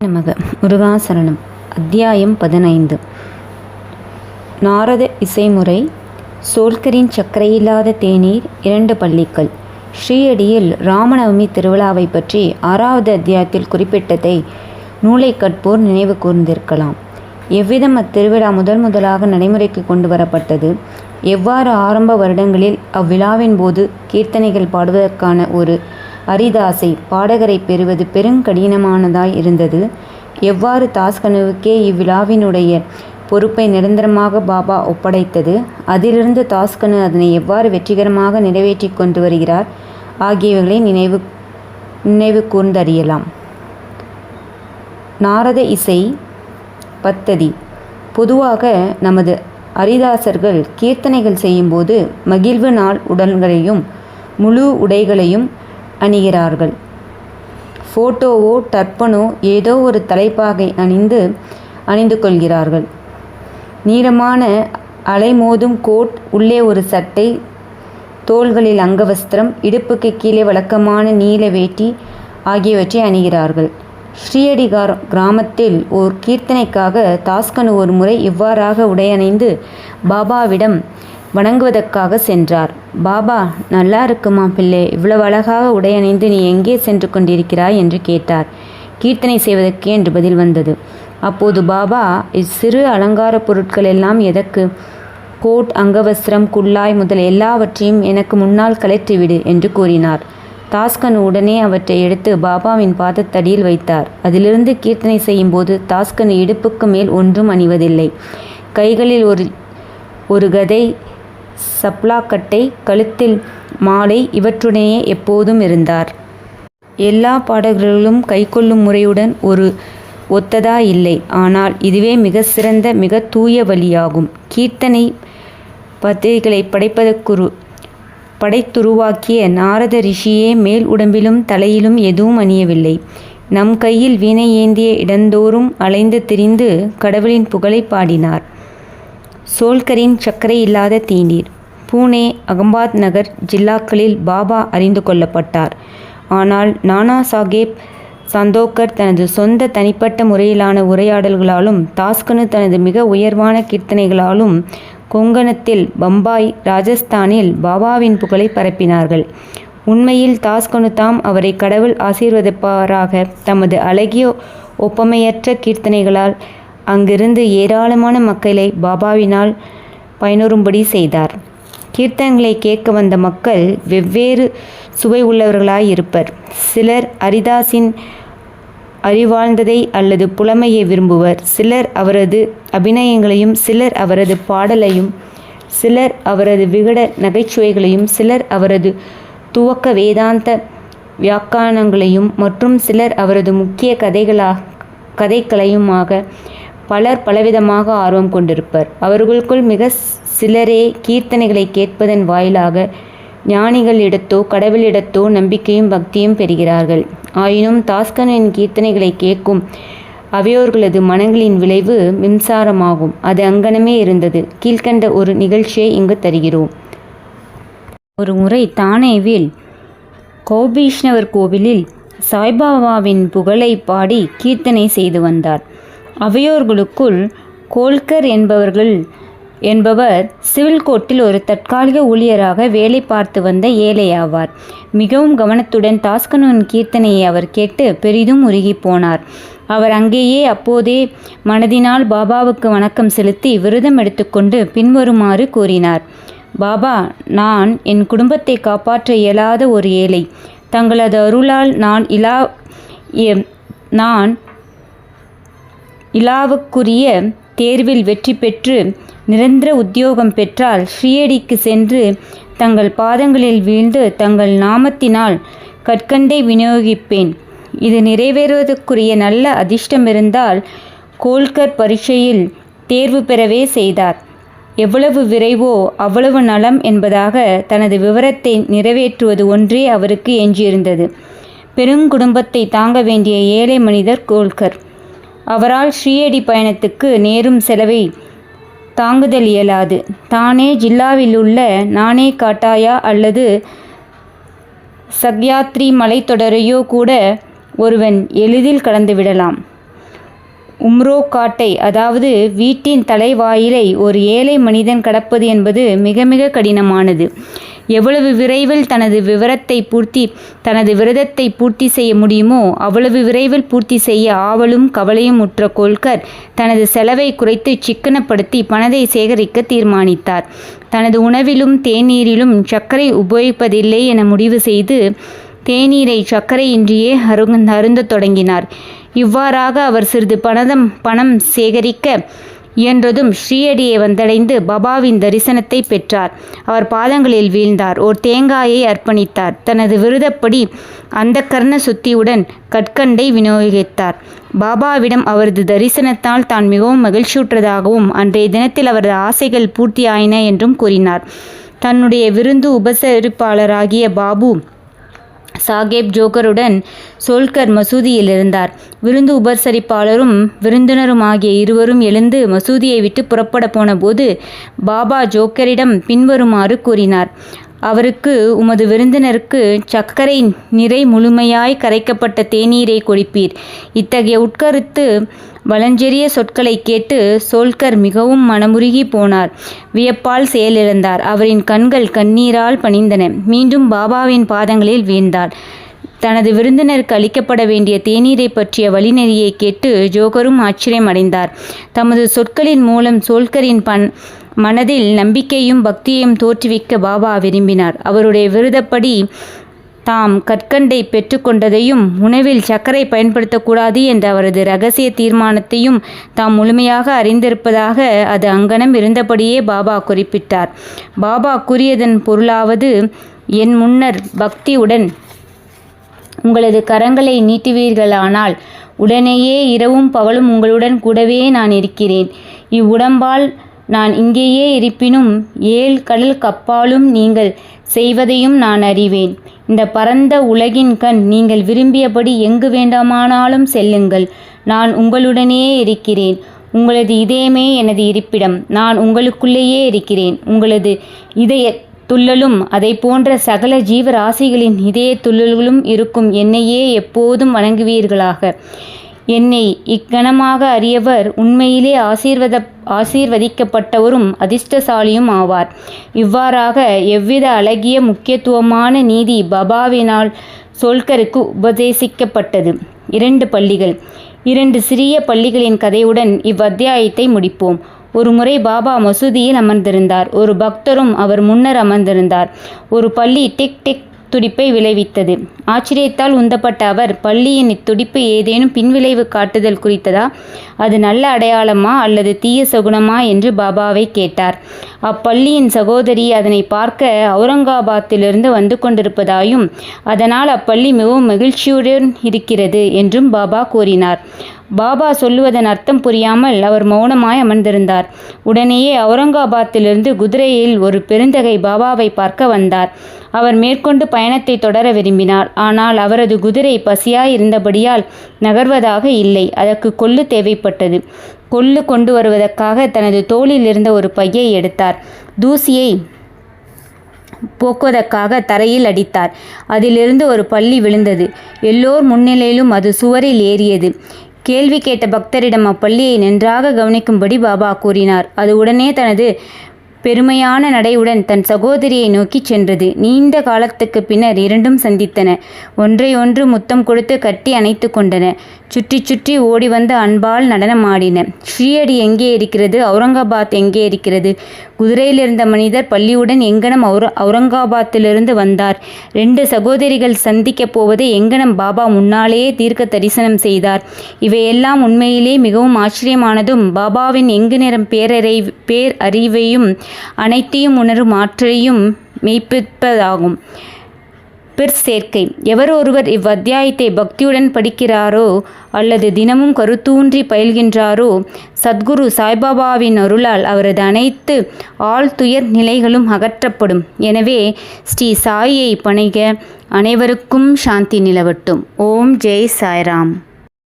நமக முருகாசரணம். அத்தியாயம் 15. நாரத இசைமுறை. சோல்கரின் சர்க்கரையில்லாத தேநீர். 2 பள்ளிகள். ஸ்ரீயடியில் ராமநவமி திருவிழாவை பற்றி 6வது அத்தியாயத்தில் குறிப்பிட்டதை நூலை கற்போர் நினைவு கூர்ந்திருக்கலாம். எவ்விதம் அத்திருவிழா முதலாக நடைமுறைக்கு கொண்டு வரப்பட்டது, எவ்வாறு ஆரம்ப வருடங்களில் அவ்விழாவின் போது கீர்த்தனைகள் பாடுவதற்கான ஒரு அரிதாசை பாடகரை பெறுவது பெருங்கடினமானதாய் இருந்தது, எவ்வாறு தாஸ்கனுவுக்கே இவ்விழாவினுடைய பொறுப்பை நிரந்தரமாக பாபா ஒப்படைத்தது, அதிலிருந்து தாஸ்கனு அதனை எவ்வாறு வெற்றிகரமாக நிறைவேற்றி கொண்டு வருகிறார் ஆகியவைகளை நினைவு கூர்ந்தறியலாம். நாரத இசை பத்ததி. பொதுவாக நமது அரிதாசர்கள் கீர்த்தனைகள் செய்யும்போது மகிழ்வு நாள் உடல்களையும் முழு உடைகளையும் அணிகிறார்கள். ஃபோட்டோவோ டர்பனோ ஏதோ ஒரு தலைப்பாகை அணிந்து கொள்கிறார்கள். நீளமான அலைமோதும் கோட், உள்ளே ஒரு சட்டை, தோள்களில் அங்கவஸ்திரம், இடுப்புக்கு கீழே வழக்கமான நீல வேட்டி ஆகியவற்றை அணிகிறார்கள். ஸ்ரீயடி கிராமத்தில் ஓர் கீர்த்தனைக்காக தாஸ்கனு ஒரு முறை இவ்வாறாக உடையணிந்து பாபாவிடம் வணங்குவதற்காக சென்றார். பாபா, நல்லா இருக்குமா பிள்ளை, இவ்வளவு அழகாக உடையணிந்து நீ எங்கே சென்று கொண்டிருக்கிறாய் என்று கேட்டார். கீர்த்தனை செய்வதற்கே என்று பதில் வந்தது. அப்போது பாபா, இச்சிறு அலங்கார பொருட்கள் எல்லாம் எதற்கு? கோட், அங்கவஸ்திரம், குல்லாய் முதல் எல்லாவற்றையும் எனக்கு முன்னால் கலற்றிவிடு என்று கூறினார். தாஸ்கனு உடனே அவற்றை எடுத்து பாபாவின் பாதத்தடியில் வைத்தார். அதிலிருந்து கீர்த்தனை செய்யும் போது தாஸ்கனு இடுப்புக்கு மேல் ஒன்றும் அணிவதில்லை. கைகளில் ஒரு கதை, சப்ளாக்கட்டை, கழுத்தில் மாலை இவற்றுடனே எப்போதும் இருந்தார். எல்லா பாடல்களிலும் கைக்கொள்ளும் முறையுடன் ஒரு ஒத்ததா இல்லை. ஆனால் இதுவே மிக சிறந்த மிக தூய வழியாகும். கீர்த்தனை பத்திரிகளை படைத்துருவாக்கிய நாரத ரிஷியே மேல் உடம்பிலும் தலையிலும் எதுவும் அணியவில்லை. நம் கையில் வீணை ஏந்திய இடந்தோறும் அலைந்து திரிந்து கடவுளின் புகழை பாடினார். சோல்கரின் சர்க்கரை இல்லாத தேநீர். பூனே, அகமதாபாத் நகர் ஜில்லாக்களில் பாபா அறிந்து கொள்ளப்பட்டார். ஆனால் நானா சாஹேப் சந்தோக்கர் தனது சொந்த தனிப்பட்ட முறையிலான உரையாடல்களாலும் தாஸ்கனு தனது மிக உயர்வான கீர்த்தனைகளாலும் கொங்கணத்தில், பம்பாய், ராஜஸ்தானில் பாபாவின் புகழை பரப்பினார்கள். உண்மையில் தாஸ்கனு தாம் அவரை கடவுள் ஆசீர்வதிப்பாராக தமது அழகிய ஒப்பமையற்ற கீர்த்தனைகளால் அங்கிருந்து ஏராளமான மக்களை பாபாவினால் பயனுறும்படி செய்தார். கீர்த்தனைகளை கேட்க வந்த மக்கள் வெவ்வேறு சுவை உள்ளவர்களாயிருப்பர். சிலர் அரிதாசின் அறிவாழ்ந்ததை அல்லது புலமையை விரும்புவர், சிலர் அவரது அபிநயங்களையும், சிலர் அவரது பாடலையும், சிலர் அவரது விகட நகைச்சுவைகளையும், சிலர் அவரது துவக்க வேதாந்த வியாக்கியானங்களையும் மற்றும் சிலர் அவரது முக்கிய கதைகளையுமாக பலர் பலவிதமாக ஆர்வம் கொண்டிருப்பர். அவர்களுக்குள் மிக சிலரே கீர்த்தனைகளை கேட்பதன் வாயிலாக ஞானிகளிடத்தோ கடவுளிடத்தோ நம்பிக்கையும் பக்தியும் பெறுகிறார்கள். ஆயினும் தாஸ்கனின் கீர்த்தனைகளை கேட்கும் அவையோர்களது மனங்களின் விளைவு மின்சாரமாகும். அது அங்கனமே இருந்தது. கீழ்கண்ட ஒரு நிகழ்ச்சியை இங்கு தருகிறோம். ஒரு முறை தானேவில் கௌபீஷ்ணவர் கோவிலில் சாய்பாபாவின் புகழை பாடி கீர்த்தனை செய்து வந்தார். அவையோர்களுக்குள் கோல்கர் என்பவர் சிவில் கோர்ட்டில் ஒரு தற்காலிக ஊழியராக வேலை பார்த்து வந்த ஏழையாவார். மிகவும் கவனத்துடன் தாஸ்கனுவின் கீர்த்தனையை அவர் கேட்டு பெரிதும் உருகி போனார். அவர் அங்கேயே அப்போதே மனதினால் பாபாவுக்கு வணக்கம் செலுத்தி விரதம் எடுத்துக்கொண்டு பின்வருமாறு கூறினார். பாபா, நான் என் குடும்பத்தை காப்பாற்ற இயலாத ஒரு ஏழை. தங்களது அருளால் நான் இலாவுக்குரிய தேர்வில் வெற்றி பெற்று நிரந்தர உத்தியோகம் பெற்றால் ஸ்ரீயடிக்கு சென்று தங்கள் பாதங்களில் வீழ்ந்து தங்கள் நாமத்தினால் கற்கண்டை விநியோகிப்பேன். இது நிறைவேறுவதற்குரிய நல்ல அதிர்ஷ்டமிருந்தால் கோல்கர் பரீட்சையில் தேர்வு பெறவே செய்தார். எவ்வளவு விரைவோ அவ்வளவு நலம் என்பதாக தனது விவரத்தை நிறைவேற்றுவது ஒன்றே அவருக்கு எஞ்சியிருந்தது. பெருங்குடும்பத்தை தாங்க வேண்டிய ஏழை மனிதர் கோல்கர். அவரால் ஸ்ரீயடி பயணத்துக்கு நேரும் செலவை தாங்குதல் இயலாது. தானே ஜில்லாவிலுள்ள நானே காட்டாயா அல்லது சக்யாத்ரி மலைத்தொடரையோ கூட ஒருவன் எளிதில் கடந்துவிடலாம். உம்ரோ காட்டை, அதாவது வீட்டின் தலைவாயிலை ஒரு ஏழை மனிதன் கடப்பது என்பது மிக மிக கடினமானது. எவ்வளவு விரைவில் தனது விரதத்தை பூர்த்தி செய்ய முடியுமோ அவ்வளவு விரைவில் பூர்த்தி செய்ய ஆவலும் கவலையும் உற்ற கோல்கர் தனது செலவை குறைத்து சிக்கனப்படுத்தி பணத்தை சேகரிக்க தீர்மானித்தார். தனது உணவிலும் தேநீரிலும் சர்க்கரை உபயோகிப்பதில்லை என முடிவு செய்து தேநீரை சர்க்கரையின்றியே அருந்தத் தொடங்கினார். இவ்வாறாக அவர் சிறிது பணம் சேகரிக்க இயன்றதும் ஸ்ரீயடியை வந்தடைந்து பாபாவின் தரிசனத்தை பெற்றார். அவர் பாதங்களில் வீழ்ந்தார். ஓர் தேங்காயை அர்ப்பணித்தார். தனது விருதப்படி அந்தக்கரண சுத்தியுடன் கற்கண்டை விநியோகித்தார். பாபாவிடம் அவரது தரிசனத்தால் தான் மிகவும் மகிழ்ச்சியுற்றதாகவும் அன்றைய தினத்தில் அவரது ஆசைகள் பூர்த்தியாயின என்றும் கூறினார். தன்னுடைய விருந்து உபசரிப்பாளராகிய பாபு சாஹேப் ஜோகருடன் சோல்கர் மசூதியில் இருந்தார். விருந்து உபசரிப்பாளரும் விருந்தினரும் ஆகிய இருவரும் எழுந்து மசூதியை விட்டு புறப்பட போன போது பாபா ஜோக்கரிடம் பின்வருமாறு கூறினார். அவருக்கு, உமது விருந்தினருக்கு சர்க்கரை நிறை முழுமையாய் கரைக்கப்பட்ட தேநீரை கொடுப்பீர். இத்தகைய உட்கருத்து வலஞ்செறிய சொற்களை கேட்டு சோல்கர் மிகவும் மனமுருகி போனார். வியப்பால் செயலிழந்தார். அவரின் கண்கள் கண்ணீரால் பணிந்தன. மீண்டும் பாபாவின் பாதங்களில் வீழ்ந்தார். தனது விருந்தினருக்கு அளிக்கப்பட வேண்டிய தேநீரை பற்றிய வழிநெறியை கேட்டு ஜோகரும் ஆச்சரியம் அடைந்தார். தமது சொற்களின் மூலம் சோல்கரின் மனதில் நம்பிக்கையும் பக்தியையும் தோற்றுவிக்க பாபா விரும்பினார். அவருடைய விருதப்படி தாம் கற்கண்டை பெற்றுக்கொண்டதையும் உணவில் சர்க்கரை பயன்படுத்தக்கூடாது என்ற அவரது இரகசிய தீர்மானத்தையும் தாம் முழுமையாக அறிந்திருப்பதாக அது அங்கனம் இருந்தபடியே பாபா குறிப்பிட்டார். பாபா கூறியதன் பொருளாவது, என் முன்னர் பக்தியுடன் உங்களது கரங்களை நீட்டுவீர்களானால் உடனேயே இரவும் பகலும் உங்களுடன் கூடவே நான் இருக்கிறேன். இவ்வுடம்பால் நான் இங்கேயே இருப்பினும் 7 கடல் கப்பாலும் நீங்கள் செய்வதையும் நான் அறிவேன். இந்த பரந்த உலகின் கண், நீங்கள் விரும்பியபடி எங்கு வேண்டுமானாலும் செல்லுங்கள். நான் உங்களுடனே இருக்கிறேன். உங்களது இதயமே எனது இருப்பிடம். நான் உங்களுக்குள்ளேயே இருக்கிறேன். உங்களது இதய துள்ளலும் அதை போன்ற சகல ஜீவராசிகளின் இதய துள்ளல்களும் இருக்கும் என்னையே எப்போதும் வணங்குவீர்களாக. என்னை இக்கணமாக அறியவர் உண்மையிலே ஆசீர்வதிக்கப்பட்டவரும் அதிர்ஷ்டசாலியும் ஆவார். இவ்வாறாக எவ்வித அழகிய முக்கியத்துவமான நீதி பாபாவினால் சோல்கருக்கு உபதேசிக்கப்பட்டது. 2 பள்ளிகள். 2 சிறிய பள்ளிகளின் கதையுடன் இவ்வத்தியாயத்தை முடிப்போம். ஒரு முறை பாபா மசூதியில் அமர்ந்திருந்தார். ஒரு பக்தரும் அவர் முன்னர் அமர்ந்திருந்தார். ஒரு பள்ளி டிக் டிக் துடிப்பை விளைவித்தது. ஆச்சரியத்தால் உந்தப்பட்ட அவர், பள்ளியின் இத்துடிப்பு ஏதேனும் பின்விளைவு காட்டுதல் குறித்ததா? அது நல்ல அடையாளமா அல்லது தீய சகுனமா என்று பாபாவை கேட்டார். அப்பள்ளியின் சகோதரி அதனை பார்க்க அவுரங்காபாத்திலிருந்து வந்து கொண்டிருப்பதாயும் அதனால் அப்பள்ளி மிகவும் மகிழ்ச்சியுடன் இருக்கிறது என்றும் பாபா கூறினார். பாபா சொல்லுவதன் அர்த்தம் புரியாமல் அவர் மௌனமாய் அமர்ந்திருந்தார். உடனேயே அவுரங்காபாத்திலிருந்து குதிரையில் ஒரு பெருந்தகை பாபாவை பார்க்க வந்தார். அவர் மேற்கொண்டு பயணத்தை தொடர விரும்பினார். ஆனால் அவரது குதிரை பசியாய் இருந்தபடியால் நகர்வதாக இல்லை. அதற்கு கொள்ளு தேவைப்பட்டது. கொள்ளு கொண்டு வருவதற்காக தனது தோளில் இருந்த ஒரு பையை எடுத்தார். தூசியை போக்குவதற்காக தரையில் அடித்தார். அதிலிருந்து ஒரு பள்ளி விழுந்தது. எல்லோர் முன்னிலையிலும் அது சுவரில் ஏறியது. கேள்வி கேட்ட பக்தரிடம் அப்பள்ளியை நன்றாக கவனிக்கும்படி பாபா கூறினார். அது உடனே தனது பெருமையான நடையுடன் தன் சகோதரியை நோக்கி சென்றது. நீண்ட காலத்துக்கு பின்னர் இரண்டும் சந்தித்தன. ஒன்றை ஒன்று முத்தம் கொடுத்து கட்டி அணைத்து கொண்டன. சுற்றி சுற்றி ஓடி வந்து அன்பால் நடனமாடின. ஸ்ரீயடி எங்கே இருக்கிறது? அவுரங்காபாத் எங்கே இருக்கிறது? குதிரையில் இருந்த மனிதர் பள்ளியுடன் எங்கனம் அவுரங்காபாத்திலிருந்து வந்தார்? 2 சகோதரிகள் சந்திக்கப் போவதை எங்கனம் பாபா முன்னாலேயே தீர்க்க தரிசனம் செய்தார்? இவையெல்லாம் உண்மையிலே மிகவும் ஆச்சரியமானதும் பாபாவின் எங்கு நிறம் பேரறிவையும் அனைத்தையும் உணரும் ஆற்றலையும் மெய்ப்பிப்பதாகும். பிற்சேர்க்கை. எவர் ஒருவர் இவ்வத்தியாயத்தை பக்தியுடன் படிக்கிறாரோ அல்லது தினமும் கருத்தூன்றி பயில்கின்றாரோ, சத்குரு சாய்பாபாவின் அருளால் அவரது அனைத்து ஆழ்துயர் நிலைகளும் அகற்றப்படும். எனவே ஸ்ரீ சாயியை பணிக. அனைவருக்கும் சாந்தி நிலவட்டும். ஓம் ஜெய் சாய்ராம்.